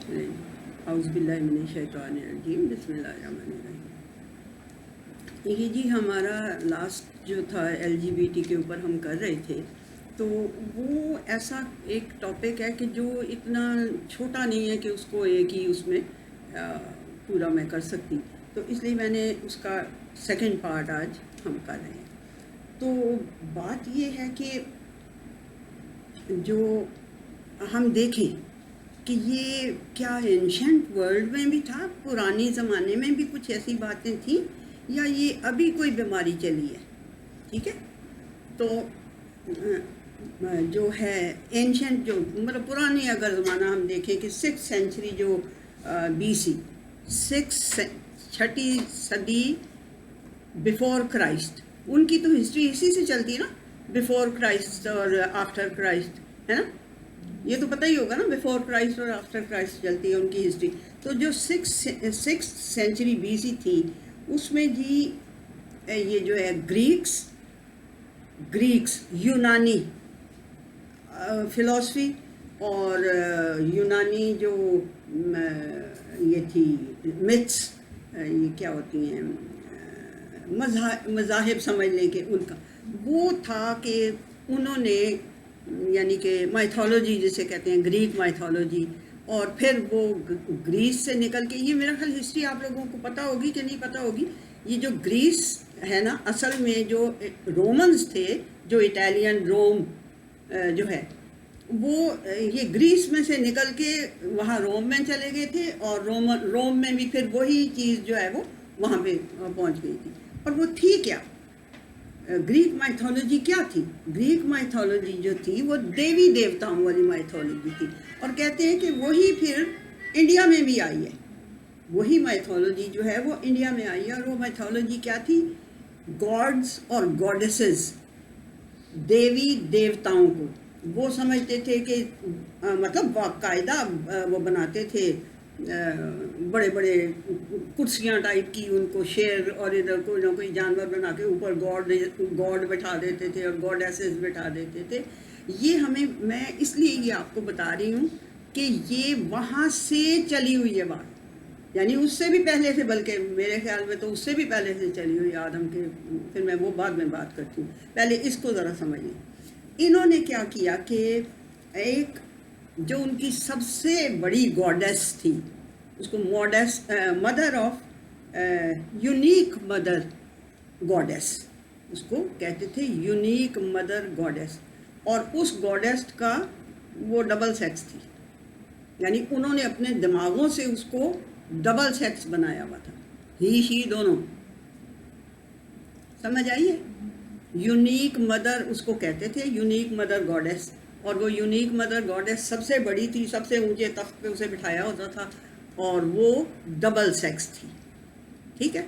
اعوذ باللہ من الشیطان الرجیم، بسم اللہ الرحمن الرحیم۔ یہ جی ہمارا لاسٹ جو تھا LGBT کے اوپر ہم کر رہے تھے، تو وہ ایسا ایک ٹاپک ہے کہ جو اتنا چھوٹا نہیں ہے کہ اس کو ایک ہی اس میں پورا میں کر سکتی، تو اس لیے میں نے اس کا سیکنڈ پارٹ آج ہم کر رہے ہیں۔ تو بات یہ ہے کہ جو ہم دیکھیں کہ یہ کیا اینشنٹ ورلڈ میں بھی تھا، پرانے زمانے میں بھی کچھ ایسی باتیں تھیں، یا یہ ابھی کوئی بیماری چلی ہے۔ ٹھیک ہے، تو جو ہے اینشنٹ جو مطلب پرانی اگر زمانہ ہم دیکھیں کہ 6th سینچری جو BC، چھٹی صدی بیفور کرائسٹ، ان کی تو ہسٹری اسی سے چلتی ہے نا، بیفور کرائسٹ اور آفٹر کرائسٹ، ہے نا؟ یہ تو پتہ ہی ہوگا نا، بیفور کرائسٹ اور آفٹر کرائسٹ چلتی ہے ان کی ہسٹری۔ تو جو 6th سینچری BC تھی، اس میں جی یہ جو ہے گریکس یونانی فلاسفی اور یونانی جو یہ تھی متس، یہ کیا ہوتی ہیں مذاہب سمجھ لیں کہ ان کا وہ تھا کہ انہوں نے یعنی کہ مائتھولوجی جسے کہتے ہیں گریک مائتھولوجی، اور پھر وہ گریس سے نکل کے، یہ میرا خیال ہسٹری آپ لوگوں کو پتہ ہوگی کہ نہیں پتہ ہوگی، یہ جو گریس ہے نا، اصل میں جو رومنز تھے، جو اٹیلین روم جو ہے وہ یہ گریس میں سے نکل کے وہاں روم میں چلے گئے تھے، اور روم میں بھی پھر وہی چیز جو ہے وہ وہاں پہ پہنچ گئی تھی۔ اور وہ تھی کیا؟ گریک مائتھولوجی کیا تھی؟ گریک مائتھولوجی جو تھی وہ دیوی دیوتاؤں والی مائتھولوجی تھی، اور کہتے ہیں کہ وہی پھر انڈیا میں بھی آئی ہے، وہی مائتھولوجی جو ہے وہ انڈیا میں آئی ہے۔ اور وہ مائتھولوجی کیا تھی؟ گاڈز اور گاڈیسز، دیوی دیوتاؤں کو وہ سمجھتے تھے کہ مطلب باقاعدہ وہ بناتے تھے بڑے بڑے کرسیاں ٹائپ کی، ان کو شیر اور ادھر کوئی نہ کوئی جانور بنا کے اوپر گاڈ بٹھا دیتے تھے اور گاڈیسز بٹھا دیتے تھے۔ یہ میں اس لیے یہ آپ کو بتا رہی ہوں کہ یہ وہاں سے چلی ہوئی ہے بات، یعنی اس سے بھی پہلے سے، بلکہ میرے خیال میں تو اس سے بھی پہلے سے چلی ہوئی آدم کے، پھر میں وہ بعد میں بات کرتی ہوں، پہلے اس کو ذرا سمجھ لیں۔ انہوں نے کیا کیا کہ ایک جو ان کی سب سے بڑی گاڈیس تھی، اس کو mother of unique mother goddess, اس کو کہتے تھے یونیک مدر گاڈیس، اور اس گاڈیس کا وہ ڈبل سیکس تھی، یعنی انہوں نے اپنے دماغوں سے اس کو ڈبل سیکس بنایا ہوا تھا، ہی شی دونوں، سمجھ آئیے؟ یونیک مدر اس کو کہتے تھے، یونیک مدر گاڈیس، اور وہ یونیک مدر گاڈیس سب سے بڑی تھی، سب سے اونچے تخت پہ اسے بٹھایا ہوتا تھا، اور وہ ڈبل سیکس تھی۔ ٹھیک ہے،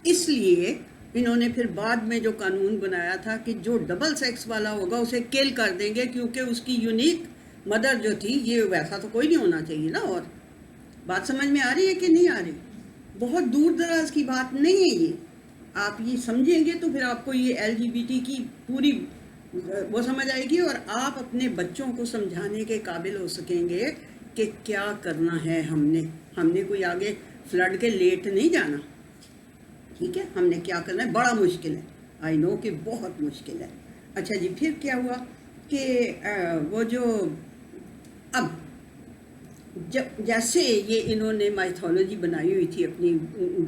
اس لیے انہوں نے پھر بعد میں جو قانون بنایا تھا کہ جو ڈبل سیکس والا ہوگا اسے کل کر دیں گے، کیونکہ اس کی یونیک مدر جو تھی، یہ ویسا تو کوئی نہیں ہونا چاہیے نا۔ اور بات سمجھ میں آ رہی ہے کہ نہیں آ رہی؟ بہت دور دراز کی بات نہیں ہے یہ، آپ یہ سمجھیں گے تو پھر آپ کو یہ LGBT کی پوری وہ سمجھ آئے گی، اور آپ اپنے بچوں کو سمجھانے کے قابل ہو سکیں گے کہ کیا کرنا ہے۔ ہم نے کوئی آگے فلڈ کے لیٹ نہیں جانا، ٹھیک ہے؟ ہم نے کیا کرنا ہے، بڑا مشکل ہے، آئی نو کہ بہت مشکل ہے۔ اچھا جی، پھر کیا ہوا کہ وہ جو اب جیسے یہ انہوں نے مائتھولوجی بنائی ہوئی تھی اپنی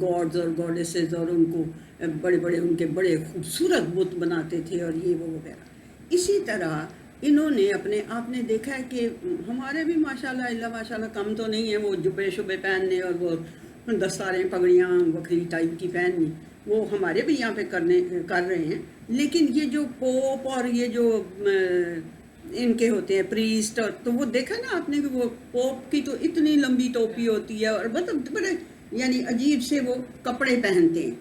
گاڈز اور گاڈیسز، اور ان کو بڑے بڑے ان کے بڑے خوبصورت بت بناتے تھے اور یہ وہ وغیرہ، اسی طرح انہوں نے آپ نے دیکھا ہے کہ ہمارے بھی ماشاءاللہ اللہ ماشاءاللہ کم تو نہیں ہیں وہ جبے شبے پہننے اور وہ دستاریں پگڑیاں بکری ٹائپ کی پہننی، وہ ہمارے بھی یہاں پہ کر رہے ہیں، لیکن یہ جو پوپ اور یہ جو ان کے ہوتے ہیں پریسٹ، اور تو وہ دیکھا نا آپ نے کہ وہ پوپ کی تو اتنی لمبی ٹوپی ہوتی ہے، اور مطلب بڑے یعنی عجیب سے وہ کپڑے پہنتے ہیں،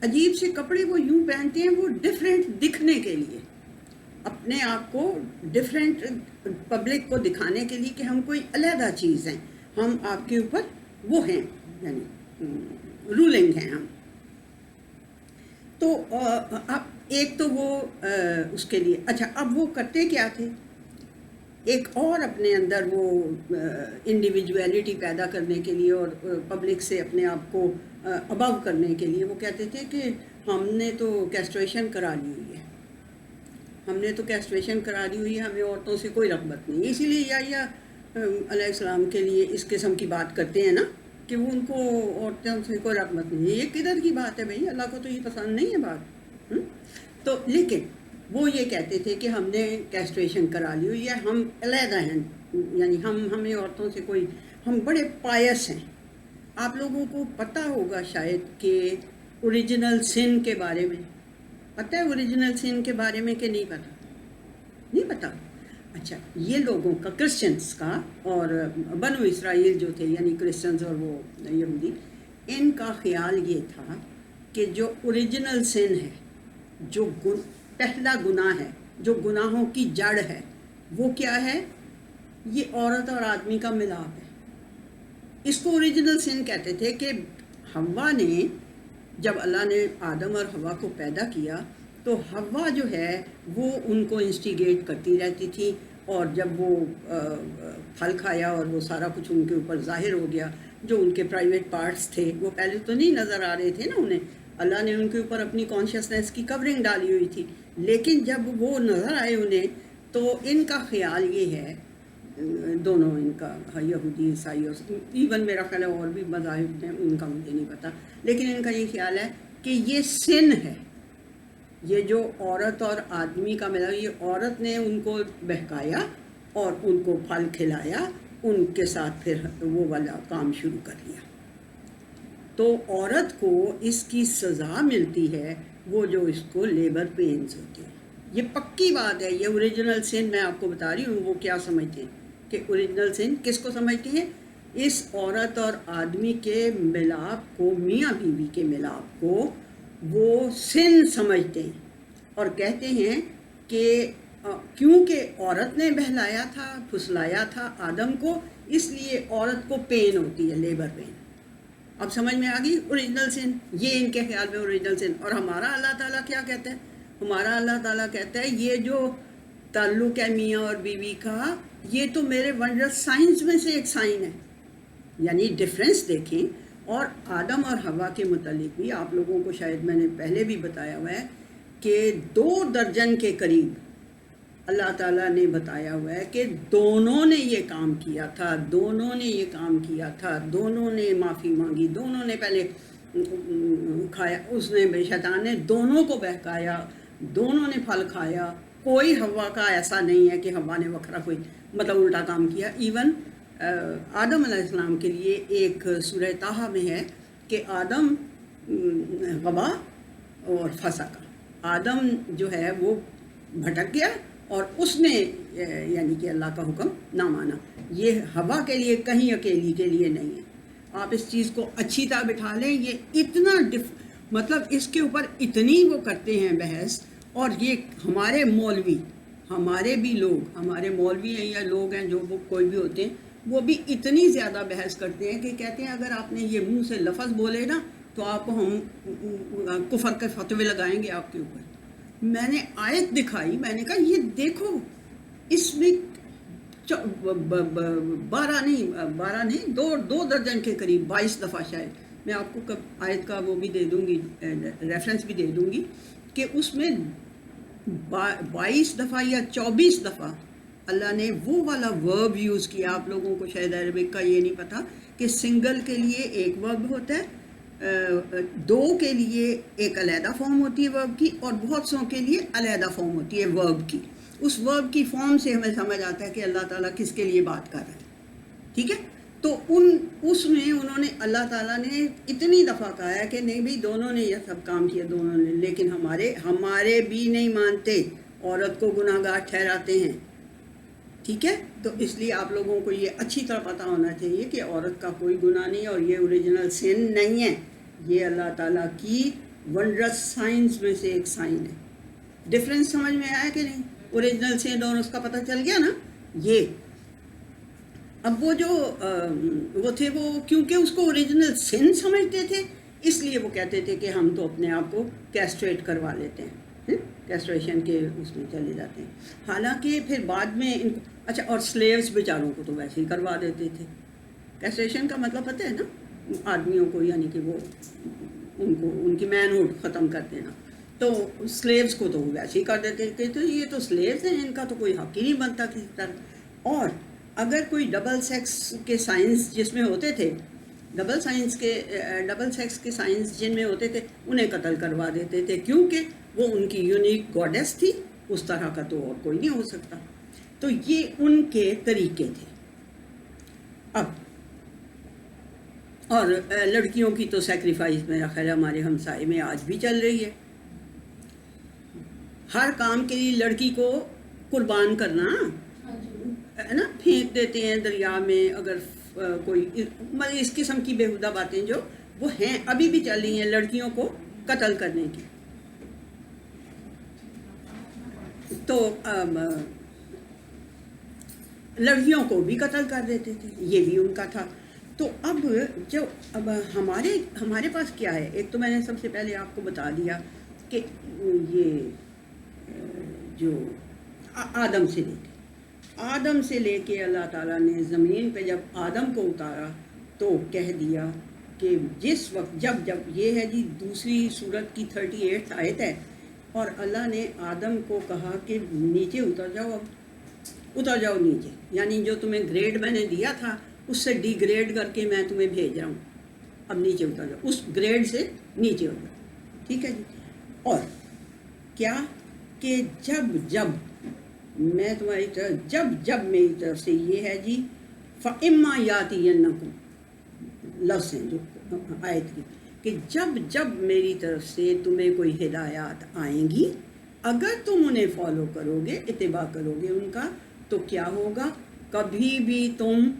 عجیب سے کپڑے وہ یوں پہنتے ہیں، وہ ڈیفرنٹ دکھنے کے لیے، اپنے آپ کو ڈیفرنٹ پبلک کو دکھانے کے لیے کہ ہم کوئی علیحدہ چیز ہیں، ہم آپ کے اوپر وہ ہیں، یعنی رولنگ ہیں ہم۔ تو اب ایک تو وہ اس کے لیے، اچھا اب وہ کرتے کیا تھے ایک اور اپنے اندر وہ انڈیویجویلٹی پیدا کرنے کے لیے اور پبلک سے اپنے آپ کو ابو کرنے کے لیے وہ کہتے تھے کہ ہم نے تو کیسٹریشن کرا لی ہوئی ہے، ہم نے تو کیسٹریشن کرا دی ہوئی ہے، ہمیں عورتوں سے کوئی رغبت نہیں. اسی لیے یا علیہ السلام کے لیے اس قسم کی بات کرتے ہیں نا کہ وہ ان کو عورتوں سے کوئی رغبت نہیں ہے. یہ کدھر کی بات ہے بھائی؟ اللہ کو تو یہ پسند نہیں ہے بات. تو لیکن وہ یہ کہتے تھے کہ ہم نے کیسٹریشن کرا لی ہوئی ہے، ہم علیحدہ ہیں، یعنی ہمیں عورتوں سے کوئی، ہم بڑے پائس ہیں. آپ لوگوں کو پتہ ہوگا شاید کہ اوریجنل سن کے بارے میں پتہ ہے، اوریجنل سن کے بارے میں کہ نہیں پتہ؟ نہیں پتہ. اچھا، یہ لوگوں کا، کرسچنس کا اور بنو اسرائیل جو تھے یعنی کرسچنز اور وہ یہودی، ان کا خیال یہ تھا کہ جو اوریجنل سن ہے، جو پہلا گناہ ہے، جو گناہوں کی جڑ ہے، وہ کیا ہے؟ یہ عورت اور آدمی کا ملاپ ہے. اس کو اوریجنل سن کہتے تھے کہ حوا نے، جب اللہ نے آدم اور حوا کو پیدا کیا تو حوا جو ہے وہ ان کو انسٹیگیٹ کرتی رہتی تھی، اور جب وہ پھل کھایا اور وہ سارا کچھ ان کے اوپر ظاہر ہو گیا، جو ان کے پرائیویٹ پارٹس تھے وہ پہلے تو نہیں نظر آ رہے تھے نا انہیں، اللہ نے ان کے اوپر اپنی کانشیسنس کی کورنگ ڈالی ہوئی تھی، لیکن جب وہ نظر آئے انہیں تو ان کا خیال یہ ہے، دونوں ان کا، یہودی عیسائی اور ایون میرا خیال ہے اور بھی مذاہب ہیں، ان کا مجھے نہیں پتہ، لیکن ان کا یہ خیال ہے کہ یہ سن ہے، یہ جو عورت اور آدمی کا ملا، یہ عورت نے ان کو بہکایا اور ان کو پھل کھلایا، ان کے ساتھ پھر وہ والا کام شروع کر لیا. تو عورت کو اس کی سزا ملتی ہے، وہ جو اس کو لیبر پینز ہوتے ہیں. یہ پکی بات ہے. یہ اوریجنل سن میں آپ کو بتا رہی ہوں وہ کیا سمجھتے ہیں کہ اوریجنل سن کس کو سمجھتے ہیں؟ اس عورت اور آدمی کے ملاپ کو، میاں بیوی کے ملاپ کو وہ سن سمجھتے ہیں، اور کہتے ہیں کہ کیونکہ عورت نے بہلایا تھا، پھسلایا تھا آدم کو، اس لیے عورت کو پین ہوتی ہے، لیبر پین. اب سمجھ میں آ گئی اوریجنل سن؟ یہ ان کے خیال میں اوریجنل سن. اور ہمارا اللہ تعالیٰ کیا کہتا ہے؟ ہمارا اللہ تعالیٰ کہتا ہے یہ جو تعلق ہے میاں اور بیوی کا، یہ تو میرے ونڈرس سائنس میں سے ایک سائن ہے. یعنی ڈفرینس دیکھیں. اور آدم اور حوا کے متعلق بھی آپ لوگوں کو شاید میں نے پہلے بھی بتایا ہوا ہے کہ 2 درجن کے قریب اللہ تعالیٰ نے بتایا ہوا ہے کہ دونوں نے یہ کام کیا تھا، دونوں نے یہ کام کیا تھا، دونوں نے معافی مانگی، دونوں نے پہلے کھایا، اس نے، شیطان نے دونوں کو بہکایا، دونوں نے پھل کھایا. کوئی حوا کا ایسا نہیں ہے کہ حوا نے وکھرا کوئی مطلب الٹا کام کیا. ایون آدم علیہ السلام کے لیے ایک سورہ طٰہٰ میں ہے کہ آدم غوا اور فسقا، آدم جو ہے وہ بھٹک گیا اور اس نے یعنی کہ اللہ کا حکم نہ مانا. یہ حوا کے لیے کہیں اکیلی کے لیے نہیں ہے. آپ اس چیز کو اچھی طرح بٹھا لیں. یہ اتنا مطلب اس کے اوپر اتنی وہ کرتے ہیں بحث. اور یہ ہمارے مولوی، ہمارے بھی لوگ، ہمارے مولوی ہیں یا لوگ ہیں جو وہ کوئی بھی ہوتے ہیں، وہ بھی اتنی زیادہ بحث کرتے ہیں کہ کہتے ہیں اگر آپ نے یہ منہ سے لفظ بولے نا تو آپ کو ہم کفر کے فتوے لگائیں گے آپ کے اوپر. میں نے آیت دکھائی، میں نے کہا یہ دیکھو اس میں 12 نہیں 2 درجن کے قریب 22 دفعہ شاید، میں آپ کو آیت کا وہ بھی دے دوں گی، ریفرنس بھی دے دوں گی، کہ اس میں 22 دفعہ یا 24 دفعہ اللہ نے وہ والا ورب یوز کیا. آپ لوگوں کو شاید عربک کا یہ نہیں پتہ کہ سنگل کے لیے ایک ورب ہوتا ہے، 2 کے لیے ایک علیحدہ فارم ہوتی ہے ورب کی، اور بہت سو کے لیے علیحدہ فارم ہوتی ہے ورب کی. اس ورب کی فارم سے ہمیں سمجھ آتا ہے کہ اللہ تعالیٰ کس کے لیے بات کر رہا ہے. ٹھیک ہے؟ تو اس میں انہوں نے، اللہ تعالیٰ نے اتنی دفعہ کہا ہے کہ نہیں بھئی دونوں نے یہ سب کام کیا، دونوں نے، لیکن ہمارے بھی نہیں مانتے، عورت کو گناہ گار ٹھہراتے ہیں. ٹھیک ہے؟ تو اس لیے آپ لوگوں کو یہ اچھی طرح پتہ ہونا چاہیے کہ عورت کا کوئی گناہ نہیں، اور یہ اوریجنل سن نہیں ہے، یہ اللہ تعالیٰ کی ونڈرس سائنس میں سے ایک سائن ہے. ڈفرینس سمجھ میں آیا کہ نہیں؟ اوریجنل سن اور اس کا پتہ چل گیا نا. یہ اب وہ جو وہ تھے، وہ کیونکہ اس کو اوریجنل سن سمجھتے تھے، اس لیے وہ کہتے تھے کہ ہم تو اپنے آپ کو کیسٹریٹ کروا لیتے ہیں. کیسٹریشن کے اس میں چلے جاتے ہیں. حالانکہ پھر بعد میں اچھا، اور سلیوز بیچاروں کو تو ویسے ہی کروا دیتے تھے. کیسٹریشن کا مطلب پتہ ہے نا، آدمیوں کو یعنی کہ وہ ان کی مین ہوڈ ختم کر دینا. تو سلیوز کو تو وہ ویسے ہی کر دیتے تھے. تو یہ تو سلیوز ہیں، ان کا تو کوئی حق ہی نہیں بنتا کسی طرح. اور اگر کوئی ڈبل سیکس کے سائنس جس میں ہوتے تھے، ڈبل سیکس کے سائنس جن میں ہوتے تھے، انہیں قتل کروا دیتے تھے، کیونکہ وہ ان کی یونیک گاڈیس تھی. اس طرح کا تو اور کوئی نہیں ہو سکتا. تو یہ ان کے طریقے تھے. اب اور لڑکیوں کی تو سیکریفائز میرا خیال ہمارے ہمسائے میں آج بھی چل رہی ہے. ہر کام کے لیے لڑکی کو قربان کرنا ہے نا، پھینک دیتے ہیں دریا میں. اگر کوئی مطلب اس قسم کی بےہودہ باتیں جو وہ ہیں ابھی بھی چل رہی ہیں لڑکیوں کو قتل کرنے کی. تو لڑکیوں کو بھی قتل کر دیتے تھے، یہ بھی ان کا تھا. تو اب ہمارے پاس کیا ہے؟ ایک تو میں نے سب سے پہلے آپ کو بتا دیا کہ یہ جو آدم سے لے کے اللہ تعالیٰ نے زمین پہ جب آدم کو اتارا تو کہہ دیا کہ جس وقت جب یہ ہے جی دوسری سورت کی 38 آیت ہے، اور اللہ نے آدم کو کہا کہ نیچے اتر جاؤ نیچے، یعنی جو تمہیں گریڈ میں نے دیا تھا اس سے ڈی گریڈ کر کے میں تمہیں بھیج رہا ہوں، اب نیچے اتر جاؤ، اس گریڈ سے نیچے اتر جاؤ. ٹھیک ہے جی. اور کیا کہ جب میں تمہاری طرف جب میری طرف سے یہ ہے جی فَإِمَّا يَأْتِيَنَّكُمْ، لفظ ہیں جو آیت کی، کہ جب میری طرف سے تمہیں کوئی ہدایات آئیں گی، اگر تم انہیں فالو کرو گے، اتباع کرو گے ان کا، تو کیا ہوگا؟ کبھی بھی تم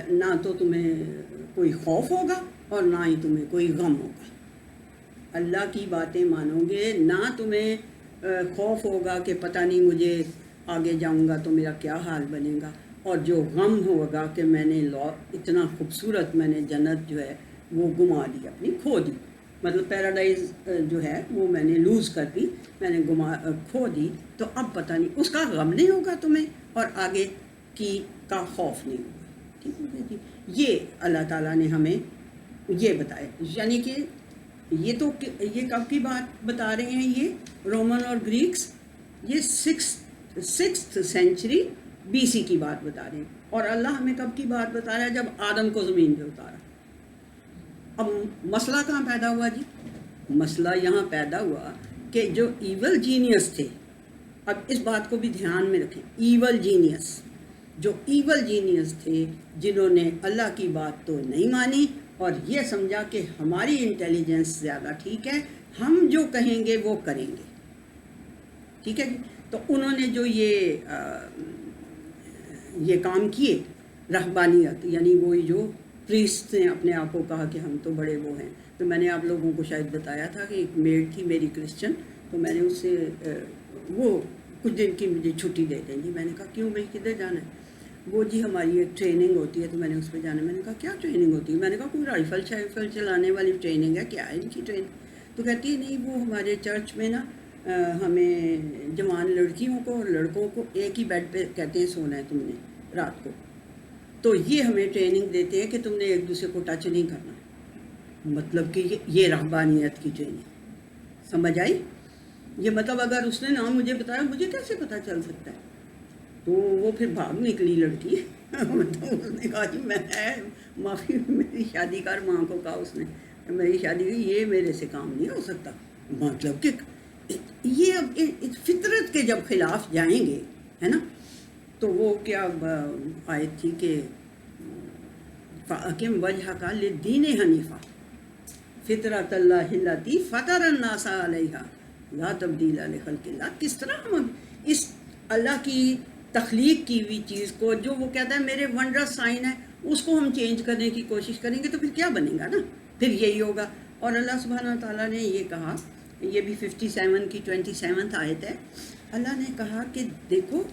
نہ تو تمہیں کوئی خوف ہوگا اور نہ ہی تمہیں کوئی غم ہوگا. اللہ کی باتیں مانو گے، نہ تمہیں خوف ہوگا کہ پتہ نہیں مجھے آگے جاؤں گا تو میرا کیا حال بنے گا، اور جو غم ہوگا کہ میں نے اتنا خوبصورت میں نے جنت جو ہے وہ گما دی، اپنی کھو دی، مطلب پیراڈائز جو ہے وہ میں نے لوز کر دی، میں نے کھو دی. تو اب پتہ نہیں، اس کا غم نہیں ہوگا تمہیں اور آگے کا خوف نہیں ہوگا. ٹھیک ہے جی. یہ اللہ تعالیٰ نے ہمیں یہ بتایا. یعنی کہ یہ کب کی بات بتا رہے ہیں؟ یہ رومن اور گریکس یہ 6th سینچری BC کی بات بتا رہے ہیں. اور اللہ ہمیں کب کی بات بتا رہا ہے؟ جب آدم کو زمین پہ اتارا. اب مسئلہ کہاں پیدا ہوا جی؟ مسئلہ یہاں پیدا ہوا کہ جو ایول جینیس تھے، اب اس بات کو بھی دھیان میں رکھیں، ایول جینیس تھے جنہوں نے اللہ کی بات تو نہیں مانی اور یہ سمجھا کہ ہماری انٹیلیجنس زیادہ ٹھیک ہے، ہم جو کہیں گے وہ کریں گے. ٹھیک ہے جی. تو انہوں نے جو یہ کام کیے، رہبانیت، یعنی وہی جو پریسٹ نے اپنے آپ کو کہا کہ ہم تو بڑے وہ ہیں. تو میں نے آپ لوگوں کو شاید بتایا تھا کہ ایک میڈ تھی میری کرسچن، تو میں نے اس سے وہ کچھ دن کی مجھے چھٹی دے دیں جی. میں نے کہا کیوں بھائی، کدھر جانا ہے؟ وہ جی ہماری ایک ٹریننگ ہوتی ہے تو میں نے اس پہ جانا ہے. میں نے کہا کیا ٹریننگ ہوتی ہے؟ میں نے کہا کوئی رائفل چلانے والی ٹریننگ ہے کیا ہے ان کی ٹریننگ؟ تو کہتی ہے نہیں، وہ ہمارے چرچ میں نا ہمیں جوان لڑکیوں کو اور لڑکوں کو ایک ہی بیڈ پہ کہتے ہیں سونا ہے تم نے رات کو، تو یہ ہمیں ٹریننگ دیتے ہیں کہ تم نے ایک دوسرے کو ٹچ نہیں کرنا. مطلب کہ یہ رہبانیت کی ٹریننگ. سمجھ آئی؟ یہ مطلب اگر اس نے نام مجھے بتایا، مجھے کیسے پتہ چل سکتا ہے؟ تو وہ پھر بھاگ نکلی لڑکی. تو اس نے کہا جی میں معافی، میری شادی کار ماں کو کہا اس نے، میری شادی کی، یہ میرے سے کام نہیں ہو سکتا. مطلب کہ یہ اب فطرت کے جب خلاف جائیں گے، ہے نا، تو وہ کیا آیت تھی کہ فَأَقِمْ وَجْهَكَ لِلدِّينِ حَنِيفًا فِطْرَتَ اللَّهِ الَّتِي فَطَرَ النَّاسَ عَلَيْهَا لَا تَبْدِيلَ لِخَلْقِ اللَّهِ. کس طرح ہم اس اللہ کی تخلیق کی ہوئی چیز کو، جو وہ کہتا ہے میرے ونڈرس سائن ہے، اس کو ہم چینج کرنے کی کوشش کریں گے تو پھر کیا بنے گا نا؟ پھر یہی ہوگا. اور اللہ سبحانہ تعالیٰ نے یہ کہا، یہ بھی 57 کی 27 آیت ہے. اللہ نے کہا کہ دیکھو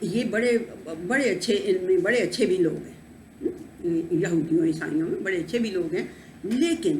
یہ بڑے اچھے علم میں بڑے اچھے بھی لوگ ہیں، یہودیوں عیسائیوں میں بڑے اچھے بھی لوگ ہیں، لیکن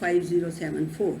5074,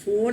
4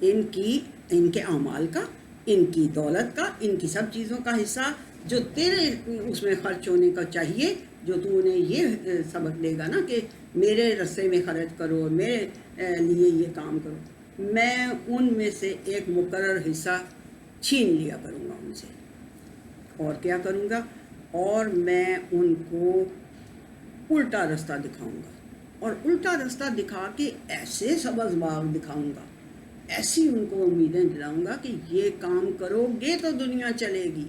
ان کے اعمال کا، ان کی دولت کا، ان کی سب چیزوں کا حصہ جو تیرے اس میں خرچ ہونے کا چاہیے، جو تو انہیں یہ سبق دے گا نا کہ میرے رستے میں خرچ کرو اور میرے لیے یہ کام کرو، میں ان میں سے ایک مقرر حصہ چھین لیا کروں گا ان سے. اور کیا کروں گا؟ اور میں ان کو الٹا رستہ دکھاؤں گا، اور الٹا رستہ دکھا کے ایسے سبز باغ دکھاؤں گا، ایسی ان کو امیدیں دلاؤں گا کہ یہ کام کرو گے تو دنیا چلے گی،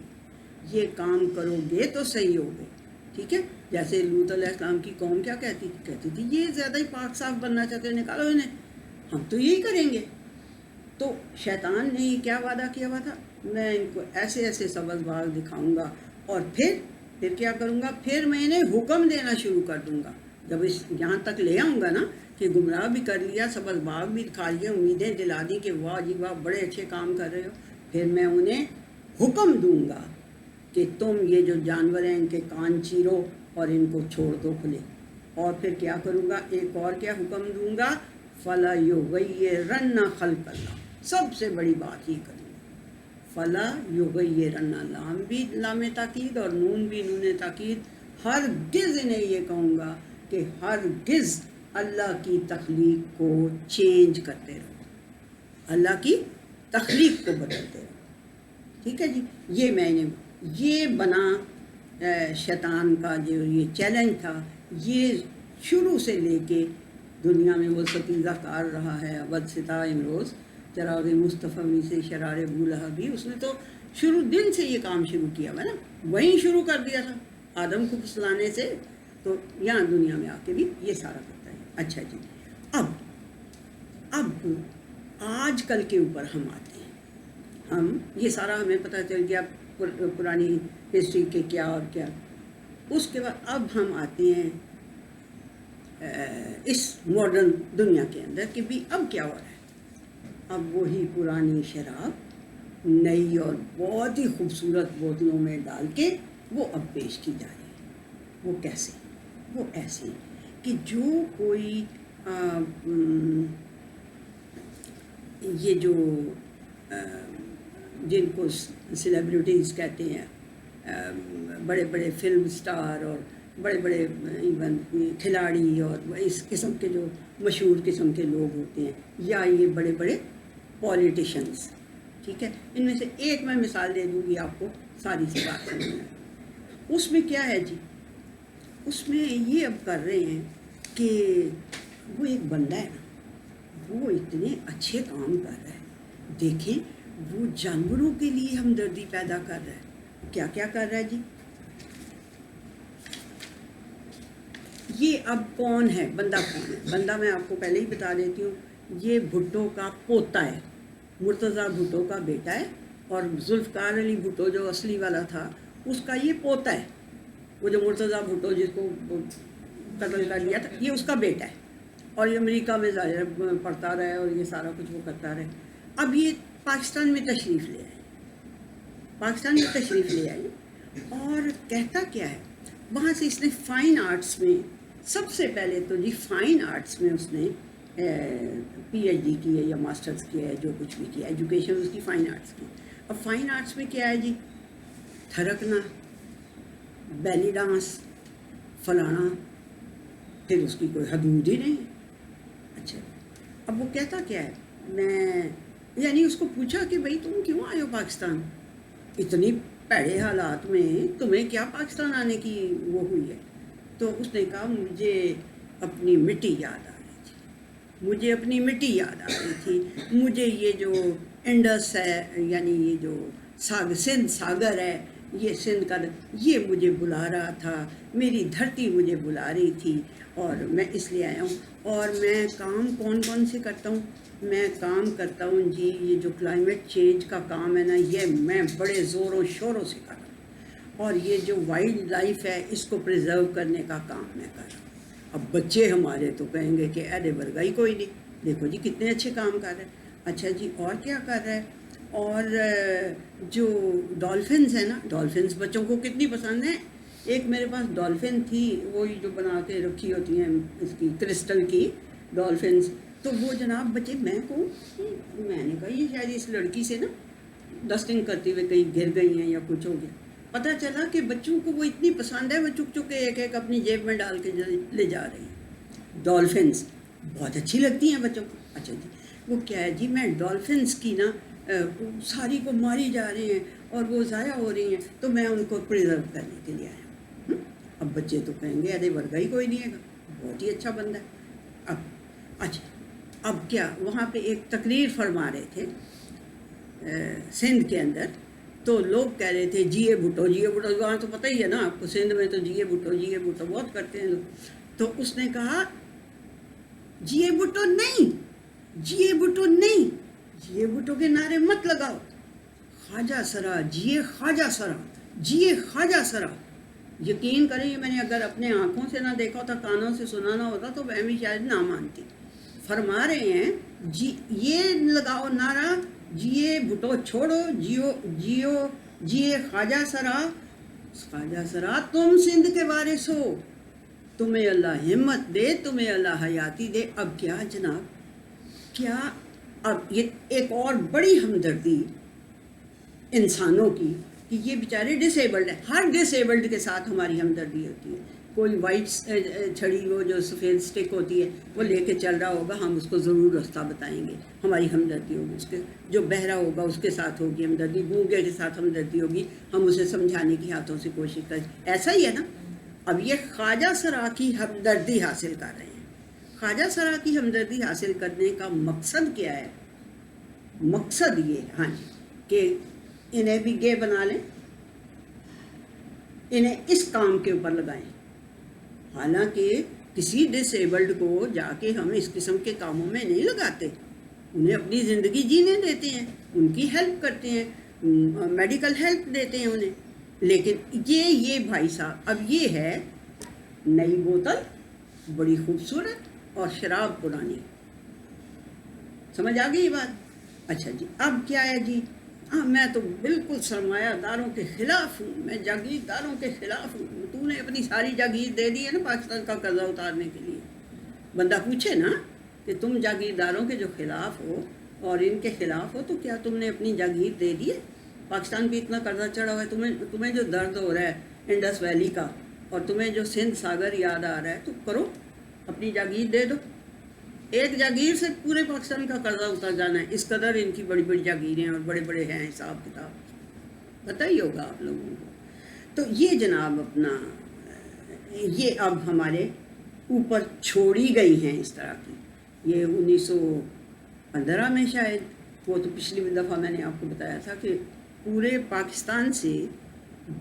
یہ کام کرو گے تو صحیح ہوگے. ٹھیک ہے؟ جیسے لوط علیہ السلام کی قوم کیا کہتی تھی یہ زیادہ ہی پاک صاف بننا چاہتے ہیں، نکالو انہیں، ہم تو یہی کریں گے. تو شیطان نے یہ کیا وعدہ کیا ہوا تھا؟ میں ان کو ایسے ایسے سبز باغ دکھاؤں گا، اور پھر کیا کروں گا؟ پھر میں انہیں حکم دینا شروع کر دوں گا. جب یہاں تک لے آؤں گا نا کہ گمراہ بھی کر لیا، سبز باغ بھی دکھا لیے، امیدیں دلا دی کہ واہ جی واہ بڑے اچھے کام کر رہے ہو، پھر میں انہیں حکم دوں گا کہ تم یہ جو جانور ہیں ان کے کان چیرو اور ان کو چھوڑ دو کھلے. اور پھر کیا کروں گا؟ ایک اور کیا حکم دوں گا؟ فَلَا يُغَيِّرَنَّ خَلْقَ اللَّهِ. سب سے بڑی بات یہ کروں گا، فَلَا يُغَيِّرَنَّ، لام بھی لام تاکید اور نون بھی نون تاکید. ہرگز انہیں یہ کہوں گا کہ ہرگز اللہ کی تخلیق کو چینج کرتے رہو، اللہ کی تخلیق کو بدلتے رہو. ٹھیک ہے جی؟ یہ میں نے یہ بنا شیطان کا جو یہ چیلنج تھا، یہ شروع سے لے کے دنیا میں وہ ستیزہ کار رہا ہے. ابد ستا امروز چراغ مصطفی سے شرار بولہبی، اس نے تو شروع دن سے یہ کام شروع کیا ہوا نا، وہیں شروع کر دیا تھا آدم کو پھسلانے سے، تو یہاں دنیا میں آ کے بھی یہ سارا کرتا ہے. اچھا جی، اب آج کل کے اوپر ہم آتے ہیں. ہم یہ سارا ہمیں پتہ چل گیا پرانی ہسٹری کے کیا اور کیا. اس کے بعد اب ہم آتے ہیں اس ماڈرن دنیا کے اندر کہ بھی اب کیا ہو رہا ہے. اب وہی پرانی شراب نئی اور بہت ہی خوبصورت بوتلوں میں ڈال کے وہ اب پیش کی جا رہی ہے. وہ کیسے؟ وہ ایسے کہ جو کوئی یہ جو جن کو سیلیبریٹیز کہتے ہیں، بڑے بڑے فلم سٹار اور بڑے بڑے ایون کھلاڑی اور اس قسم کے جو مشہور قسم کے لوگ ہوتے ہیں، یا یہ بڑے بڑے پولیٹیشنز. ٹھیک ہے؟ ان میں سے ایک میں مثال دے دوں گی آپ کو، ساری سی بات سمجھ میں. اس میں کیا ہے جی؟ اس میں یہ اب کر رہے ہیں کہ وہ ایک بندہ ہے نا، وہ اتنے اچھے کام کر رہا ہے. دیکھیں وہ جانوروں کے لیے ہمدردی پیدا کر رہا ہے. کیا کیا کر رہا ہے جی؟ یہ اب کون ہے بندہ؟ کون ہے بندہ؟ میں آپ کو پہلے ہی بتا دیتی ہوں. یہ بھٹو کا پوتا ہے، مرتضیٰ بھٹو کا بیٹا ہے، اور ذوالفقار علی بھٹو جو اصلی والا تھا اس کا یہ پوتا ہے. وہ جو مرتضیٰ بھٹو جس کو قتل کر لیا تھا، یہ اس کا بیٹا ہے، اور یہ امریکہ میں ظاہر پڑھتا رہا ہے اور یہ سارا کچھ وہ کرتا رہے. اب یہ پاکستان میں تشریف لے آئی، اور کہتا کیا ہے وہاں سے اس نے فائن آرٹس میں سب سے پہلے تو جی فائن آرٹس میں اس نے پی ایچ ڈی کی ہے یا ماسٹرز کیا ہے، جو کچھ بھی کیا، ایجوکیشن اس کی فائن آرٹس کی. اب فائن آرٹس میں کیا ہے جی؟ تھرکنا، بیلی ڈانس، فلانا، پھر اس کی کوئی حدود ہی نہیں. اچھا، اب وہ کہتا کیا ہے، میں یعنی اس کو پوچھا کہ بھئی تم کیوں آئے ہو پاکستان؟ اتنی پیڑے حالات میں تمہیں کیا پاکستان آنے کی وہ ہوئی ہے؟ تو اس نے کہا مجھے اپنی مٹی یاد آ رہی تھی، مجھے اپنی مٹی یاد آ رہی تھی، مجھے یہ جو انڈس ہے، یعنی یہ جو سندھ ساگر ہے، یہ سندھ کا یہ مجھے بلا رہا تھا، میری دھرتی مجھے بلا رہی تھی، اور میں اس لیے آیا ہوں. اور میں کام کون سے کرتا ہوں؟ میں کام کرتا ہوں جی یہ جو کلائمیٹ چینج کا کام ہے نا، یہ میں بڑے زوروں شوروں سے کر رہا ہوں، اور یہ جو وائلڈ لائف ہے اس کو پریزرو کرنے کا کام میں کر رہا ہوں. اب بچے ہمارے تو کہیں گے کہ ایڈے ورگا ہی کوئی نہیں، دیکھو جی کتنے اچھے کام کر رہے ہیں. اچھا جی، اور کیا کر رہا ہے؟ اور جو ڈولفنز ہیں نا، ڈولفنز بچوں کو کتنی پسند ہیں. ایک میرے پاس ڈولفن تھی، وہی جو بنا کے رکھی ہوتی ہیں اس کی کرسٹل کی ڈولفنز، تو وہ جناب بچے میں نے کہا یہ شاید اس لڑکی سے نا ڈسٹنگ کرتے ہوئے کہیں گر گئی ہیں یا کچھ ہو گیا. پتہ چلا کہ بچوں کو وہ اتنی پسند ہے، وہ چک چک کے ایک ایک اپنی جیب میں ڈال کے لے جا رہی ہیں. ڈولفنس بہت اچھی لگتی ہیں بچوں کو. اچھا جی وہ کیا ہے جی، میں ڈولفنس کی نا ساری کو ماری جا رہی ہیں اور وہ ضائع ہو رہی ہیں، تو میں ان کو پریزرو کرنے کے لیے آیا ہوں. اب بچے تو کہیں گے ارے ورگا ہی کوئی نہیں ہے گا، بہت ہی اچھا بندہ ہے. اچھا اب کیا وہاں پہ ایک تقریر فرما رہے تھے سندھ کے اندر، تو لوگ کہہ رہے تھے جیے بھٹو جیے بھٹو. وہاں تو پتہ ہی ہے نا آپ کو، سندھ میں تو جیے بھٹو بہت کرتے ہیں لوگ. تو اس نے کہا جیے بھٹو نہیں، جیے بھٹو نہیں، جیے بھٹو کے نعرے مت لگاؤ. خواجہ سرا جیے، خواجہ سرا جیے، خواجہ سرا. یقین کریں میں نے اگر اپنے آنکھوں سے نہ دیکھا ہوتا، کانوں سے سنانا ہوتا تو میں بھی شاید نہ مانتی. فرما رہے ہیں جی یہ لگاؤ نعرہ جیے بھٹو چھوڑو، جیو جیو جیے خواجہ سرا. خواجہ سرا تم سندھ کے وارث ہو، تمہیں اللہ ہمت دے، تمہیں اللہ حیاتی دے. اب کیا جناب، کیا اب یہ ایک اور بڑی ہمدردی انسانوں کی کہ یہ بیچارے ڈسیبلڈ ہیں. ہر ڈسیبلڈ کے ساتھ ہماری ہمدردی ہوتی ہے. کوئی وائٹ چھڑی وہ جو سفید سٹک ہوتی ہے وہ لے کے چل رہا ہوگا، ہم اس کو ضرور رستہ بتائیں گے، ہماری ہمدردی ہوگی. اس کے جو بہرا ہوگا اس کے ساتھ ہوگی ہمدردی، گونگے کے ساتھ ہمدردی ہوگی، ہم اسے سمجھانے کی ہاتھوں سے کوشش کریں. ایسا ہی ہے نا. اب یہ خواجہ سرا کی ہمدردی حاصل کر رہے ہیں. خواجہ سرا کی ہمدردی حاصل کرنے کا مقصد کیا ہے؟ مقصد یہ ہے ہاں جی کہ انہیں بھی گے بنا لیں، انہیں اس کام کے اوپر لگائیں. حالانکہ کسی ڈس ایبلڈ کو جا کے ہم اس قسم کے کاموں میں نہیں لگاتے، انہیں اپنی زندگی جینے دیتے ہیں، ان کی ہیلپ کرتے ہیں، میڈیکل ہیلپ دیتے ہیں انہیں. لیکن یہ بھائی صاحب اب یہ ہے نئی بوتل بڑی خوبصورت اور شراب پرانی. سمجھ آ گئی یہ بات؟ اچھا جی اب کیا ہے جی، میں تو بالکل سرمایہ داروں کے خلاف ہوں، میں جاگیرداروں کے خلاف ہوں. تو نے اپنی ساری جاگیر دے دی ہے نا پاکستان کا قرضہ اتارنے کے لیے. بندہ پوچھے نا کہ تم جاگیرداروں کے جو خلاف ہو اور ان کے خلاف ہو تو کیا تم نے اپنی جاگیر دے دی ہے؟ پاکستان پہ اتنا قرضہ چڑھا ہوا ہے، تمہیں جو درد ہو رہا ہے انڈس ویلی کا، اور تمہیں جو سندھ ساگر یاد آ رہا ہے، تو کرو اپنی جاگیر دے دو. ایک جاگیر سے پورے پاکستان کا قرضہ اتر جانا ہے. اس قدر ان کی بڑی بڑی جاگیریں اور بڑے بڑے ہیں حساب کتاب، پتہ ہی ہوگا آپ لوگوں کو. تو یہ جناب اپنا یہ اب ہمارے اوپر چھوڑی گئی ہیں اس طرح کی. یہ 1915 میں شاید، وہ تو پچھلی دفعہ میں نے آپ کو بتایا تھا کہ پورے پاکستان سے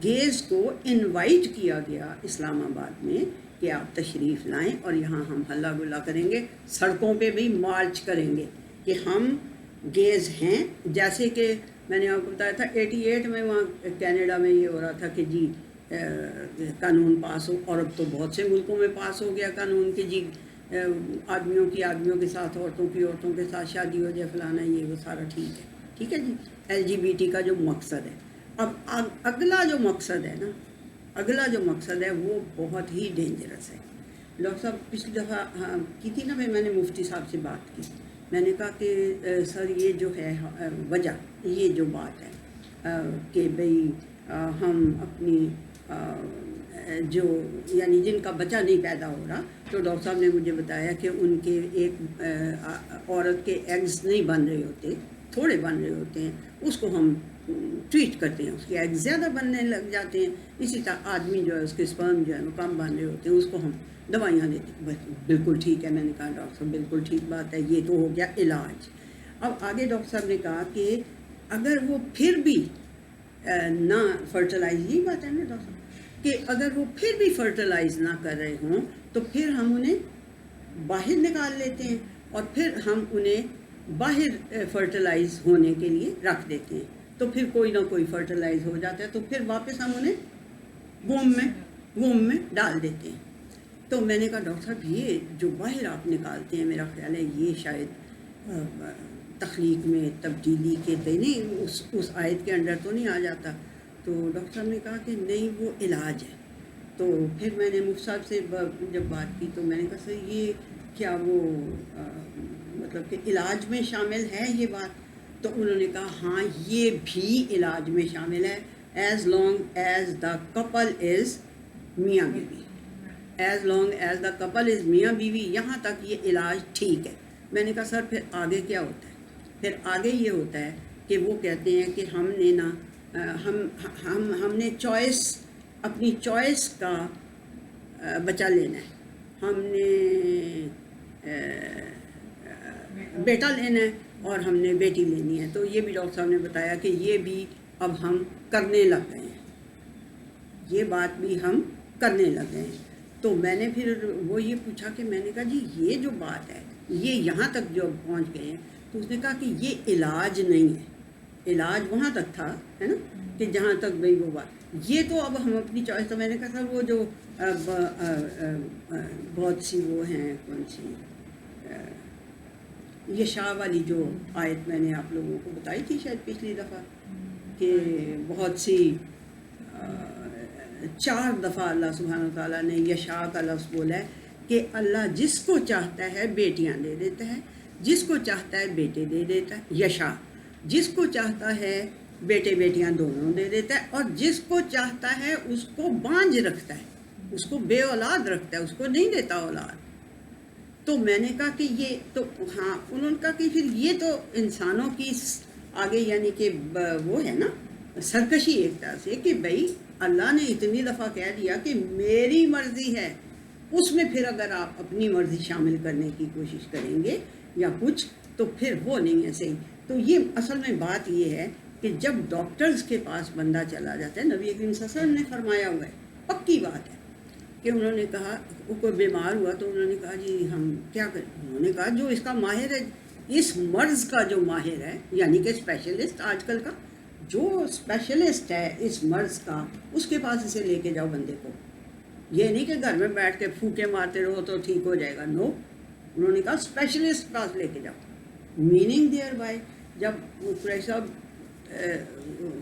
گیز کو انوائٹ کیا گیا اسلام آباد میں کہ آپ تشریف لائیں اور یہاں ہم ہلہ گلا کریں گے، سڑکوں پہ بھی مارچ کریں گے کہ ہم گیز ہیں. جیسے کہ میں نے آپ کو بتایا تھا 88 میں وہاں کینیڈا میں یہ ہو رہا تھا کہ جی قانون پاس ہو، اور اب تو بہت سے ملکوں میں پاس ہو گیا قانون کہ جی آدمیوں کی آدمیوں کے ساتھ، عورتوں کی عورتوں کے ساتھ شادی ہو جائے، فلانا یہ وہ سارا ٹھیک ہے. ٹھیک ہے جی، LGBT کا جو مقصد ہے. اب اگلا جو مقصد ہے نا، اگلا جو مقصد ہے وہ بہت ہی ڈینجرس ہے. ڈاکٹر صاحب پچھلی دفعہ کی تھی نا میں نے مفتی صاحب سے بات کی، میں نے کہا کہ سر یہ جو ہے وجہ، یہ جو بات ہے کہ بھئی ہم اپنی جو یعنی جن کا بچہ نہیں پیدا ہو رہا، تو ڈاکٹر صاحب نے مجھے بتایا کہ ان کے ایک عورت کے ایگز نہیں بن رہے ہوتے، تھوڑے بن رہے ہوتے ہیں، اس کو ہم ٹریٹ کرتے ہیں، اس کے ایگ زیادہ بننے لگ جاتے ہیں. اسی طرح آدمی جو ہے اس کے سپرم جو ہے وہ کم بن رہے ہوتے ہیں، اس کو ہم دوائیاں دیتے ہیں. بالکل ٹھیک ہے. میں نے کہا ڈاکٹر صاحب بالکل ٹھیک بات ہے، یہ تو ہو گیا علاج. اب آگے ڈاکٹر صاحب نے کہا کہ اگر وہ پھر بھی نہ فرٹیلائز، یہ بات ہے نا ڈاکٹر صاحب کہ اگر وہ پھر بھی فرٹیلائز نہ کر رہے ہوں تو پھر ہم انہیں باہر نکال لیتے ہیں اور پھر ہم انہیں باہر فرٹیلائز ہونے کے لیے رکھ دیتے ہیں. تو پھر کوئی نہ کوئی فرٹیلائز ہو جاتا ہے، تو پھر واپس ہم انہیں ووم میں ڈال دیتے ہیں. تو میں نے کہا ڈاکٹر صاحب یہ جو باہر آپ نکالتے ہیں، میرا خیال ہے یہ شاید تخلیق میں تبدیلی کے نہیں اس آیت کے انڈر تو نہیں آ جاتا. تو ڈاکٹر صاحب نے کہا کہ نہیں وہ علاج ہے. تو پھر میں نے مفتی صاحب سے جب بات کی تو میں نے کہا سر یہ کیا وہ مطلب کہ علاج میں شامل ہے یہ بات؟ تو انہوں نے کہا ہاں یہ بھی علاج میں شامل ہے، as long as the couple is میاں بیوی، as long as the couple is میاں بیوی، یہاں تک یہ علاج ٹھیک ہے۔ میں نے کہا سر پھر آگے کیا ہوتا ہے؟ پھر آگے یہ ہوتا ہے کہ وہ کہتے ہیں کہ ہم نے نا ہم نے چوائس، اپنی چوائس کا بچہ لینا ہے، ہم نے بیٹا لینا ہے اور ہم نے بیٹی لینی ہے۔ تو یہ بھی ڈاکٹر صاحب نے بتایا کہ یہ بھی اب ہم کرنے لگ گئے ہیں، یہ بات بھی ہم کرنے لگ گئے ہیں۔ تو میں نے پھر وہ یہ پوچھا کہ میں نے کہا جی یہ جو بات ہے یہ یہاں تک جو پہنچ گئے ہیں، تو اس نے کہا کہ یہ علاج نہیں ہے، علاج وہاں تک تھا ہے نا کہ جہاں تک بھئی وہ بات، یہ تو اب ہم اپنی چوائس۔ تو میں نے کہا تھا وہ جو بہت سی وہ ہیں، کون سی یہ شاہ والی جو آیت میں نے آپ لوگوں کو بتائی تھی شاید پچھلی دفعہ، کہ بہت سی 4 دفعہ اللہ سبحانہ و تعالیٰ نے یشاء کا لفظ بولا ہے کہ اللہ جس کو چاہتا ہے بیٹیاں دے دیتا ہے، جس کو چاہتا ہے بیٹے دے دیتا ہے، یشاء، جس کو چاہتا ہے بیٹے بیٹیاں دونوں دے دیتا ہے، اور جس کو چاہتا ہے اس کو بانجھ رکھتا ہے، اس کو بے اولاد رکھتا ہے، اس کو نہیں دیتا اولاد۔ تو میں نے کہا کہ یہ تو ہاں، انہوں نے کہا کہ پھر یہ تو انسانوں کی آگے یعنی کہ وہ ہے نا سرکشی ایک طرح سے، کہ بھائی اللہ نے اتنی دفعہ کہہ دیا کہ میری مرضی ہے، اس میں پھر اگر آپ اپنی مرضی شامل کرنے کی کوشش کریں گے یا کچھ، تو پھر وہ نہیں ہے صحیح۔ تو یہ اصل میں بات یہ ہے کہ جب ڈاکٹرز کے پاس بندہ چلا جاتا ہے، نبی کریم صلی اللہ علیہ وسلم نے فرمایا ہوا ہے، پکی بات ہے کہ انہوں نے کہا وہ کوئی بیمار ہوا تو انہوں نے کہا جی ہم کیا کریں؟ انہوں نے کہا جو اس کا ماہر ہے، اس مرض کا جو ماہر ہے، یعنی کہ اسپیشلسٹ آج کل کا جو اسپیشلسٹ ہے اس مرض کا، اس کے پاس اسے لے کے جاؤ بندے کو۔ یہ نہیں کہ گھر میں بیٹھ کے پھوکے مارتے رہو تو ٹھیک ہو جائے گا، نو، انہوں نے کہا اسپیشلسٹ پاس لے کے جاؤ۔ میننگ دیئر بائی جب وہ قریشی صاحب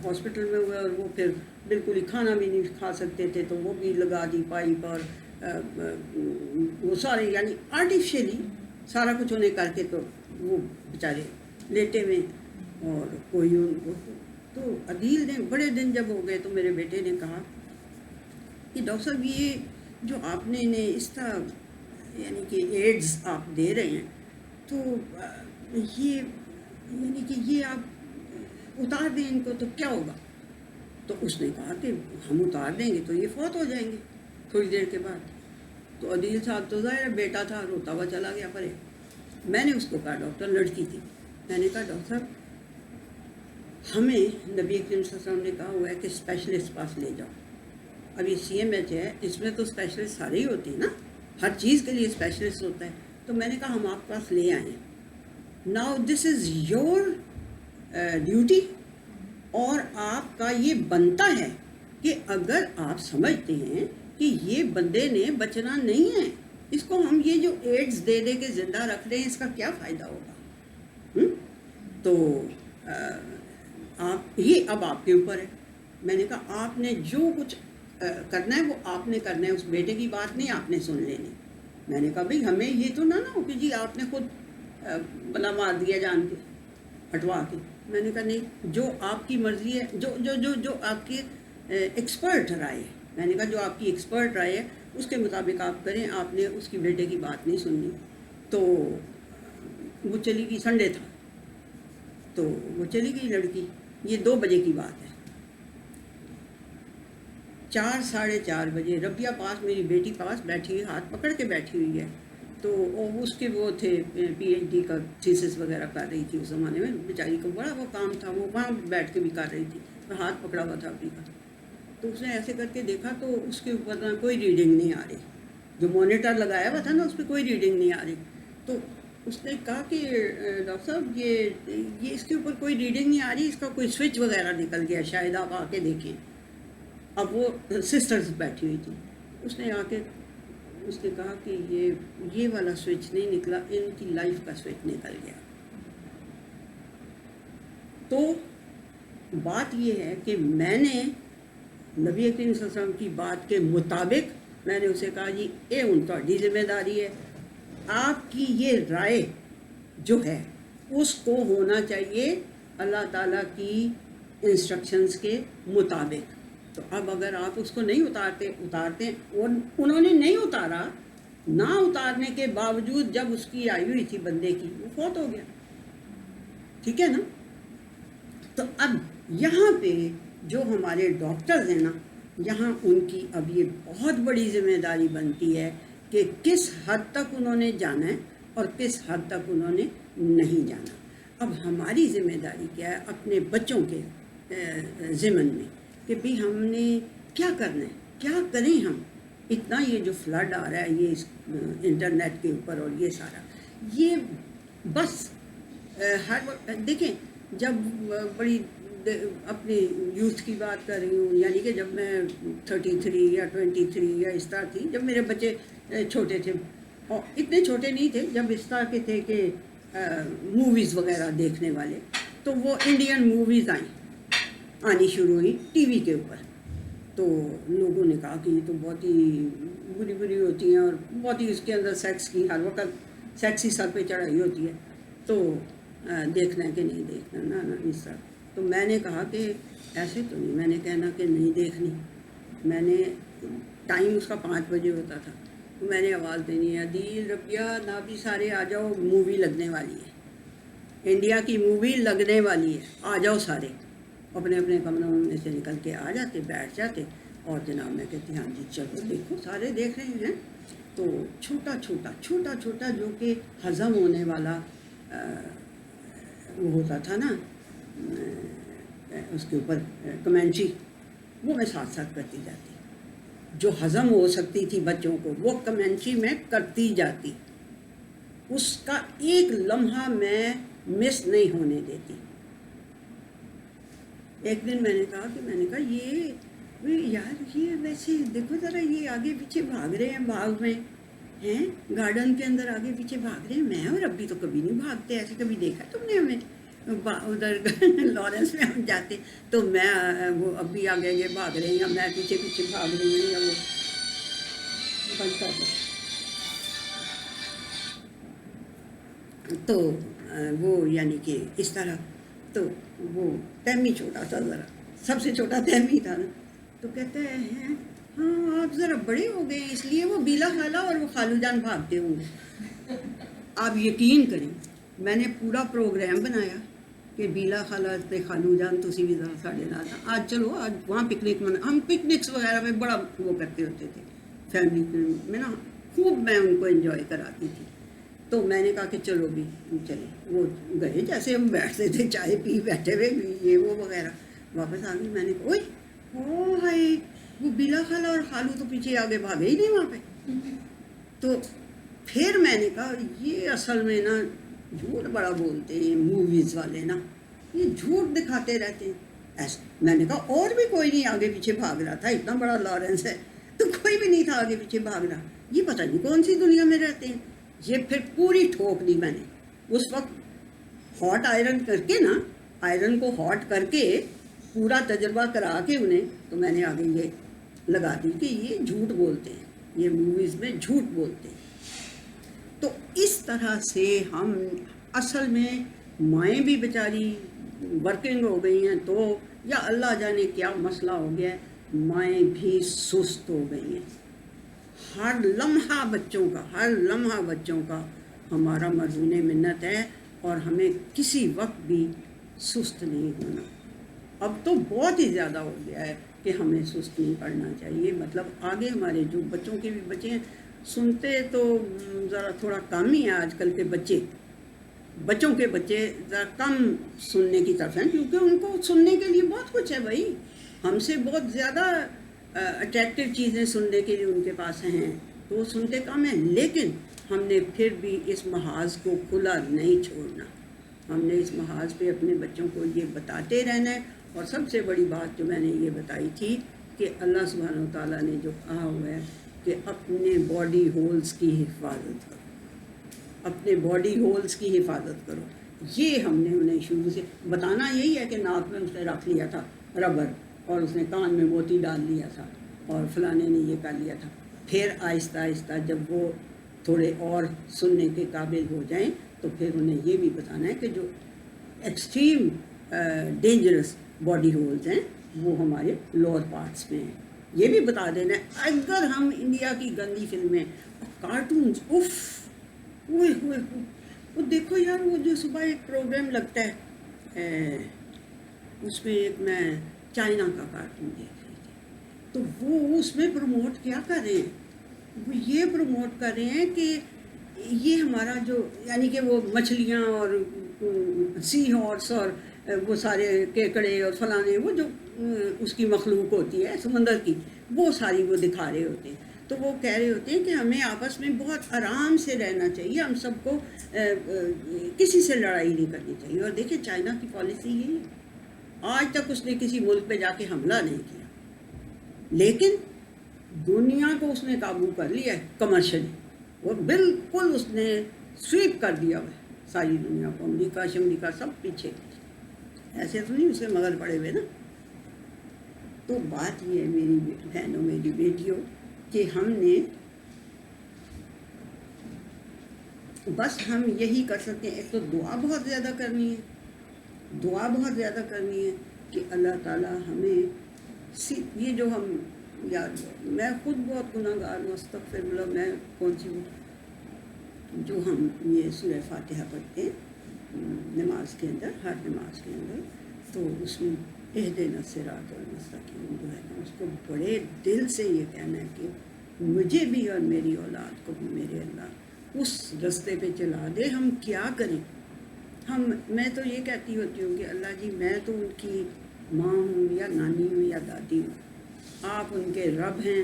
ہاسپٹل میں ہوئے اور وہ پھر بالکل ہی کھانا بھی نہیں کھا سکتے تھے، تو وہ بھی لگا دی پائپ، اور وہ سارے یعنی آرٹیفیشلی سارا کچھ انہیں کر کے، تو وہ بیچارے لیٹے ہوئے، اور کوئی ان کو تو عدیل نے بڑے دن جب ہو گئے تو میرے بیٹے نے کہا کہ ڈاکٹر صاحب یہ جو آپ نے انہیں اس طرح یعنی کہ ایڈز آپ دے رہے ہیں، تو یہ یعنی کہ یہ آپ اتار دیں ان کو تو کیا ہوگا؟ تو اس نے کہا کہ ہم اتار دیں گے تو یہ فوت ہو جائیں گے تھوڑی دیر کے بعد۔ تو عدیل صاحب تو ظاہر بیٹا تھا، روتا ہوا چلا گیا پرے۔ میں نے اس کو کہا، ڈاکٹر لڑکی تھی، میں نے کہا ڈاکٹر صاحب ہمیں نبی کریم صلی اللہ علیہ وسلم نے کہا ہوا ہے کہ اسپیشلسٹ پاس لے جاؤ۔ اب یہ سی ایم ایچ ہے، اس میں تو اسپیشلسٹ سارے ہی ہوتے ہیں نا، ہر چیز کے لیے اسپیشلسٹ ہوتا ہے۔ تو میں نے کہا ہم آپ کے پاس لے آئے ہیں، now this is your duty, اور آپ کا یہ بنتا ہے کہ اگر آپ سمجھتے ہیں کہ یہ بندے نے بچنا نہیں ہے، اس کو ہم یہ جو ایڈز دے دے کے زندہ رکھ رہے ہیں، اس کا کیا فائدہ ہوگا؟ تو آپ یہ اب آپ کے اوپر ہے۔ میں نے کہا آپ نے جو کچھ کرنا ہے وہ آپ نے کرنا ہے، اس بیٹے کی بات نہیں آپ نے سن لینی۔ میں نے کہا بھئی ہمیں یہ تو نہ ہو کہ جی آپ نے خود بلا مار دیا جان کے ہٹوا کے۔ میں نے کہا نہیں، جو آپ کی مرضی ہے، جو جو جو جو آپ کی ایکسپرٹ رائے ہے، میں نے کہا جو آپ کی ایکسپرٹ رائے ہے اس کے مطابق آپ کریں، آپ نے اس کی بیٹے کی بات نہیں سننی۔ تو وہ چلی گئی، سنڈے تھا تو وہ چلی گئی لڑکی، یہ 2 بجے کی بات ہے۔ 4 ساڑھے 4 بجے ربیہ پاس میری بیٹی پاس بیٹھی ہوئی، ہاتھ پکڑ کے بیٹھی ہوئی ہے، تو اس کے وہ تھے پی ایچ ڈی کا تھیسس وغیرہ کر رہی تھی، اس زمانے میں بیچاری کو بڑا وہ کام تھا، وہ وہاں بیٹھ کے بھی کر رہی تھی، ہاتھ پکڑا ہوا تھا اپنی کا۔ تو اس نے ایسے کر کے دیکھا تو اس کے اوپر نہ کوئی ریڈنگ نہیں آ رہی، جو مانیٹر لگایا ہوا تھا نا اس پہ کوئی ریڈنگ نہیں آ رہی۔ تو اس نے کہا کہ ڈاکٹر صاحب یہ اس کے اوپر کوئی ریڈنگ نہیں آ رہی، اس کا کوئی سوئچ وغیرہ نکل گیا، شاید آپ آ کے دیکھیں۔ اب وہ سسٹرز بیٹھی ہوئی تھی، اس نے آ کے اس نے کہا کہ یہ والا سوئچ نہیں نکلا، ان کی لائف کا سوئچ نکل گیا۔ تو بات یہ ہے کہ میں نے نبی کریم صلی اللہ علیہ وسلم کی بات کے مطابق میں نے اسے کہا جی یہ ہوں تہاڈی ذمہ داری ہے، آپ کی یہ رائے جو ہے اس کو ہونا چاہیے اللہ تعالیٰ کی انسٹرکشنز کے مطابق. تو اب اگر آپ اس کو نہیں اتارتے اور انہوں نے نہیں اتارا، نہ اتارنے کے باوجود جب اس کی آئی ہوئی تھی بندے کی، وہ فوت ہو گیا. ٹھیک ہے نا؟ تو اب یہاں پہ جو ہمارے ڈاکٹرز ہیں نا، یہاں ان کی اب یہ بہت بڑی ذمہ داری بنتی ہے کہ کس حد تک انہوں نے جانا ہے اور کس حد تک انہوں نے نہیں جانا. اب ہماری ذمہ داری کیا ہے اپنے بچوں کے ضمن میں کہ بھی ہم نے کیا کرنا ہے، کیا کریں ہم. اتنا یہ جو فلڈ آ رہا ہے یہ اس انٹرنیٹ کے اوپر اور یہ سارا، یہ بس ہر وقت دیکھیں. جب بڑی اپنی یوتھ کی بات کر رہی ہوں، یعنی کہ جب میں 33 یا 23 یا اس طرح تھی، جب میرے بچے چھوٹے تھے، اور اتنے چھوٹے نہیں تھے، جب اس طرح کے تھے کہ موویز وغیرہ دیکھنے والے، تو وہ انڈین موویز آنی شروع ہوئی ٹی وی کے اوپر. تو لوگوں نے کہا کہ یہ تو بہت ہی بری بری ہوتی ہیں اور بہت ہی اس کے اندر سیکس کی ہر وقت سیکس ہی سر پہ چڑھائی ہوتی ہے، تو دیکھنا ہے کہ نہیں دیکھنا، نہ اس طرح. تو میں نے کہا کہ ایسے تو نہیں، میں نے کہنا کہ نہیں دیکھنی. میں نے ٹائم اس کا 5 بجے ہوتا تھا، تو میں نے آواز دینی ہے، عدیل، ربیہ، نابی، سارے آ جاؤ، مووی لگنے والی ہے، انڈیا کی مووی لگنے والی ہے، آ جاؤ سارے. اپنے اپنے کمروں میں سے نکل کے آ جاتے، بیٹھ جاتے، اور جناب میں کہتی ہاں جی چلو دیکھو، سارے دیکھ رہے ہیں. تو چھوٹا چھوٹا جو کہ ہضم ہونے والا وہ ہوتا تھا نا، اس کے اوپر کمنٹری، وہ میں ساتھ ساتھ کرتی جاتی. جو ہضم ہو سکتی تھی بچوں کو وہ کمنٹری میں کرتی جاتی، اس کا ایک لمحہ میں مس نہیں ہونے دیتی. ایک دن میں نے کہا یہ یار، یہ ویسے دیکھو ذرا، یہ آگے پیچھے بھاگ رہے ہیں، باغ میں ہیں، گارڈن کے اندر آگے پیچھے بھاگ رہے ہیں. میں اور ابھی تو کبھی نہیں بھاگتے ایسے، کبھی دیکھا تم نے ہمیں؟ ادھر لارنس میں ہم جاتے تو میں وہ ابھی آگے یہ بھاگ رہے ہیں، یا میں پیچھے پیچھے بھاگ رہی ہوں، یا وہ بند کر دیں. تو وہ یعنی کہ اس طرح. تو وہ تیمی چھوٹا تھا، ذرا سب سے چھوٹا تیمی تھا نا. تو کہتے ہیں ہاں آپ ذرا بڑے ہو گئے، اس لیے وہ بیلا خالہ اور وہ خالو جان بھاگتے ہوں گے. آپ یقین کریں، میں نے پورا پروگرام بنایا کہ بیلا خالہ تے خالو جان تسی بھی ذرا ساڑے نال آج چلو، آج وہاں پکنک ہم پکنکس وغیرہ میں بڑا وہ کرتے ہوتے تھے فیملی میں نا، خوب میں ان کو انجوائے کراتی تھی. تو میں نے کہا کہ چلو بھی چلے. وہ گئے، جیسے ہم بیٹھتے تھے چائے پی بیٹھے ہوئے یہ وہ وغیرہ، واپس آ گئی. میں نے کہا اوہ ہائے، وہ بیلا خالہ اور خالو تو پیچھے آگے بھاگے ہی نہیں وہاں پہ. تو پھر میں نے کہا یہ اصل میں نا جھوٹ بڑا بولتے ہیں موویز والے نا، یہ جھوٹ دکھاتے رہتے ہیں ایسا. میں نے کہا اور بھی کوئی نہیں آگے پیچھے بھاگ رہا تھا، اتنا بڑا لارنس ہے تو کوئی بھی نہیں تھا آگے پیچھے بھاگ رہا. یہ پتہ نہیں کون سی دنیا میں رہتے ہیں. یہ پھر پوری ٹھوک دی میں نے اس وقت، ہاٹ آئرن کر کے نا، آئرن کو ہاٹ کر کے پورا تجربہ کرا کے انہیں. تو میں نے آگے یہ لگا دی کہ یہ جھوٹ بولتے ہیں، یہ موویز میں جھوٹ بولتے ہیں. تو اس طرح سے ہم اصل میں مائیں بھی بیچاری ورکنگ ہو گئی ہیں، تو یا اللہ جانے کیا مسئلہ ہو گیا ہے، مائیں بھی سست ہو گئی ہیں. ہر لمحہ بچوں کا ہمارا مرہون منت ہے، اور ہمیں کسی وقت بھی سست نہیں ہونا. اب تو بہت ہی زیادہ ہو گیا ہے کہ ہمیں سست نہیں پڑنا چاہیے. مطلب آگے ہمارے جو بچوں کے بھی بچے ہیں، سنتے تو ذرا تھوڑا کم ہی ہیں آج کل کے بچوں کے بچے ذرا کم سننے کی طرف ہیں، کیونکہ ان کو سننے کے لیے بہت کچھ ہے بھائی. ہم سے بہت زیادہ اٹریکٹیو چیزیں سننے کے لیے ان کے پاس ہیں، تو وہ سنتے کم ہیں. لیکن ہم نے پھر بھی اس محاذ کو کھلا نہیں چھوڑنا. ہم نے اس محاذ پہ اپنے بچوں کو یہ بتاتے رہنا ہے. اور سب سے بڑی بات جو میں نے یہ بتائی تھی کہ اللہ سبحانہ و تعالیٰ نے جو کہا ہوا ہے کہ اپنے باڈی ہولز کی حفاظت کرو، اپنے باڈی ہولز کی حفاظت کرو. یہ ہم نے انہیں شروع سے بتانا یہی ہے کہ ناک میں اس نے رکھ لیا تھا ربر، اور اس نے کان میں موتی ڈال لیا تھا، اور فلانے نے یہ کر لیا تھا. پھر آہستہ آہستہ جب وہ تھوڑے اور سننے کے قابل ہو جائیں تو پھر انہیں یہ بھی بتانا ہے کہ جو ایکسٹریم ڈینجرس باڈی ہولز ہیں وہ ہمارے لوور پارٹس میں ہیں. یہ بھی بتا دینا ہے. اگر ہم انڈیا کی گندی فلمیں کارٹونز اف ہوئے ہوئے وہ دیکھو یار, وہ جو صبح ایک پروگرام لگتا ہے اس میں ایک میں چائنا کا کارٹون دیکھ رہی تھی, تو وہ اس میں پروموٹ کیا کر رہے ہیں, وہ یہ پروموٹ کر رہے ہیں کہ یہ ہمارا جو یعنی کہ وہ مچھلیاں اور سی ہارس اور وہ سارے کیکڑے اور فلانے وہ جو اس کی مخلوق ہوتی ہے سمندر کی, وہ ساری وہ دکھا رہے ہوتے ہیں. تو وہ کہہ رہے ہوتے ہیں کہ ہمیں آپس میں بہت آرام سے رہنا چاہیے, ہم سب کو کسی سے لڑائی نہیں کرنی چاہیے. اور دیکھیں چائنا کی پالیسی یہی ہے, آج تک اس نے کسی ملک پہ جا کے حملہ نہیں کیا, لیکن دنیا کو اس نے قابو کر لیا ہے کمرشلی, اور بالکل اس نے سویپ کر دیا ہے ساری دنیا کو. امریکہ سب پیچھے, ایسے تو نہیں اسے مگر پڑے ہوئے نا. تو بات یہ ہے میری بہنوں میری بیٹیوں کہ ہم نے بس ہم یہی کر سکتے ہیں. ایک تو دعا بہت زیادہ کرنی ہے, دعا بہت زیادہ کرنی ہے کہ اللہ تعالیٰ ہمیں یہ جو ہم یاد, میں خود بہت گناہ گار ہوں, استغفراللہ, میں کون سی ہوں جو ہم یہ سورہ فاتحہ پڑھتے ہیں نماز کے اندر, ہر نماز کے اندر, تو اس میں اہدنا الصراط المستقیم جو ہے نا, اس کو بڑے دل سے یہ کہنا ہے کہ مجھے بھی اور میری اولاد کو بھی میرے اللہ اس رستے پہ چلا دے. ہم کیا کریں, میں تو یہ کہتی ہوتی ہوں کہ اللہ جی میں تو ان کی ماں ہوں یا نانی ہوں یا دادی ہوں, آپ ان کے رب ہیں,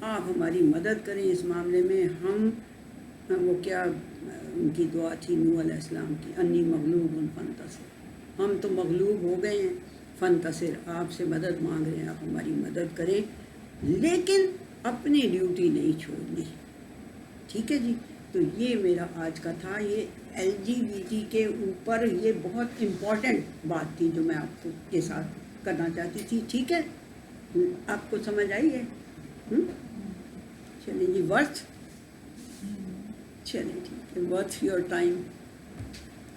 آپ ہماری مدد کریں اس معاملے میں. ہم وہ کیا ان کی دعا تھی نوح علیہ السلام کی, انی مغلوب فانتصر, ہم تو مغلوب ہو گئے ہیں, فانتصر, آپ سے مدد مانگ رہے ہیں, آپ ہماری مدد کریں, لیکن اپنی ڈیوٹی نہیں چھوڑنی. ٹھیک ہے جی. تو یہ میرا آج کا تھا, یہ LGBT کے اوپر یہ بہت امپورٹنٹ بات تھی جو میں آپ کو کے ساتھ کرنا چاہتی تھی. ٹھیک ہے, آپ کو سمجھ آئی ہے؟ چلیں جی, ورتھ, چلیں ٹھیک ہے, ورتھ یور ٹائم.